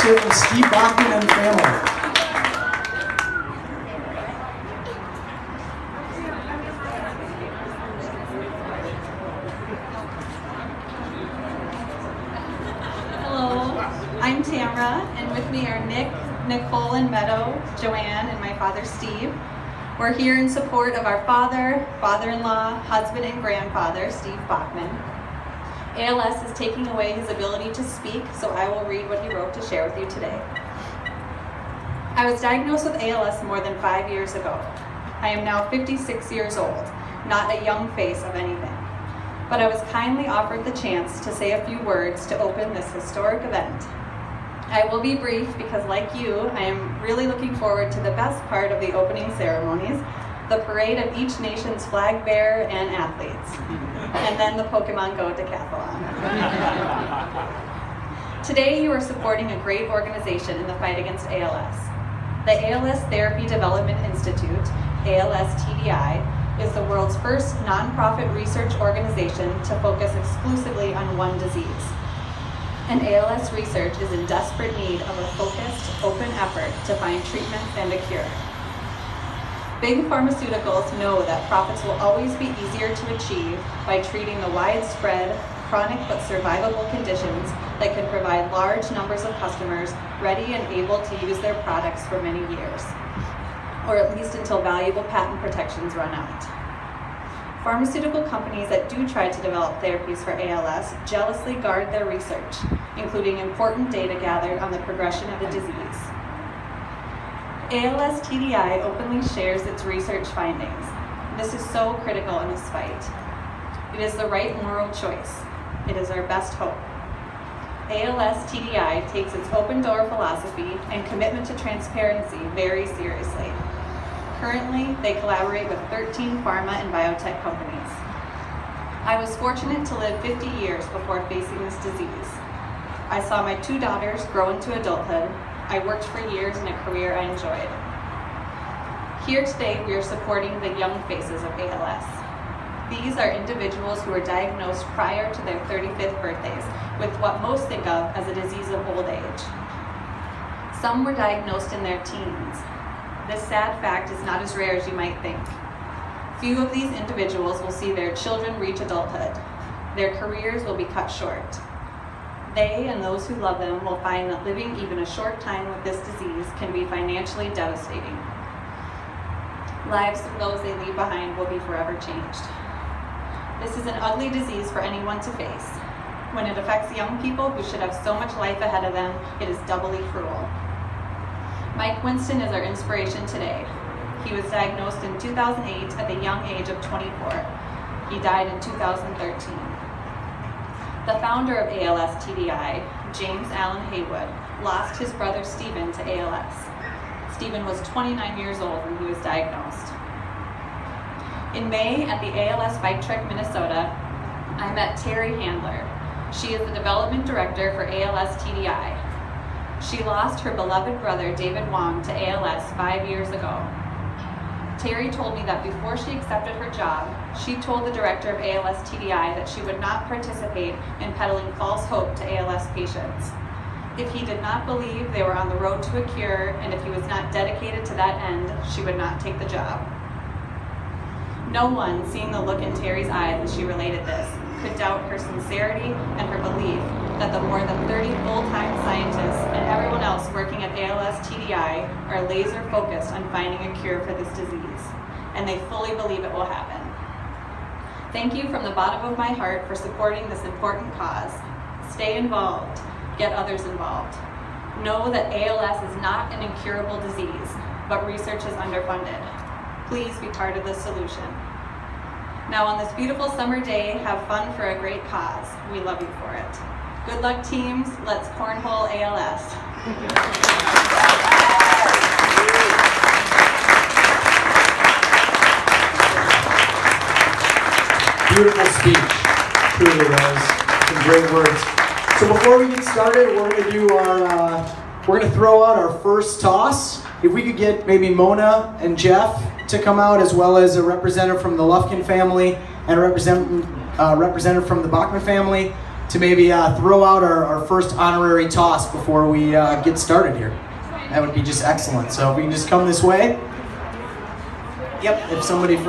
hear from Steve Bachman and family. I'm Tamra, and with me are Nick, Nicole, and Meadow, Joanne, and my father Steve. We're here in support of our father, father-in-law, husband, and grandfather, Steve Bachman. ALS is taking away his ability to speak, so I will read what he wrote to share with you today. I was diagnosed with ALS more than 5 years ago. I am now 56 years old, not a young face of anything. But I was kindly offered the chance to say a few words to open this historic event. I will be brief because, like you, I am really looking forward to the best part of the opening ceremonies, the parade of each nation's flag bearer and athletes, and then the Pokemon Go decathlon. Today you are supporting a great organization in the fight against ALS. The ALS Therapy Development Institute, ALS TDI, is the world's first nonprofit research organization to focus exclusively on one disease. And ALS research is in desperate need of a focused, open effort to find treatments and a cure. Big pharmaceuticals know that profits will always be easier to achieve by treating the widespread, chronic but survivable conditions that can provide large numbers of customers ready and able to use their products for many years, or at least until valuable patent protections run out. Pharmaceutical companies that do try to develop therapies for ALS jealously guard their research, including important data gathered on the progression of the disease. ALS TDI openly shares its research findings. This is so critical in this fight. It is the right moral choice. It is our best hope. ALS TDI takes its open door philosophy and commitment to transparency very seriously. Currently, they collaborate with 13 pharma and biotech companies. I was fortunate to live 50 years before facing this disease. I saw my 2 daughters grow into adulthood. I worked for years in a career I enjoyed. Here today, we are supporting the young faces of ALS. These are individuals who were diagnosed prior to their 35th birthdays with what most think of as a disease of old age. Some were diagnosed in their teens. This sad fact is not as rare as you might think. Few of these individuals will see their children reach adulthood. Their careers will be cut short. They and those who love them will find that living even a short time with this disease can be financially devastating. Lives of those they leave behind will be forever changed. This is an ugly disease for anyone to face. When it affects young people who should have so much life ahead of them, it is doubly cruel. Mike Winston is our inspiration today. He was diagnosed in 2008 at the young age of 24. He died in 2013. The founder of ALS TDI, James Allen Haywood, lost his brother Stephen to ALS. Stephen was 29 years old when he was diagnosed. In May at the ALS Bike Trek Minnesota, I met Terry Handler. She is the development director for ALS TDI. She lost her beloved brother David Wong to ALS 5 years ago. Terry told me that before she accepted her job, she told the director of ALS TDI that she would not participate in peddling false hope to ALS patients. If he did not believe they were on the road to a cure, and if he was not dedicated to that end, she would not take the job. No one, seeing the look in Terry's eyes as she related this, could doubt her sincerity and her belief that the more than 30 full-time scientists and everyone else working at ALS TDI are laser focused on finding a cure for this disease, and they fully believe it will happen. Thank you from the bottom of my heart for supporting this important cause. Stay involved, get others involved. Know that ALS is not an incurable disease, but research is underfunded. Please be part of the solution. Now on this beautiful summer day, have fun for a great cause. We love you for it. Good luck, teams. Let's cornhole ALS. Beautiful speech, truly was. Some great words. So before we get started, we're gonna throw out our first toss. If we could get maybe Mona and Jeff to come out, as well as a representative from the Lufkin family and a representative from the Bachman family. to maybe throw out our first honorary toss before we get started here. That would be just excellent. So if we can just come this way. Yep, if somebody from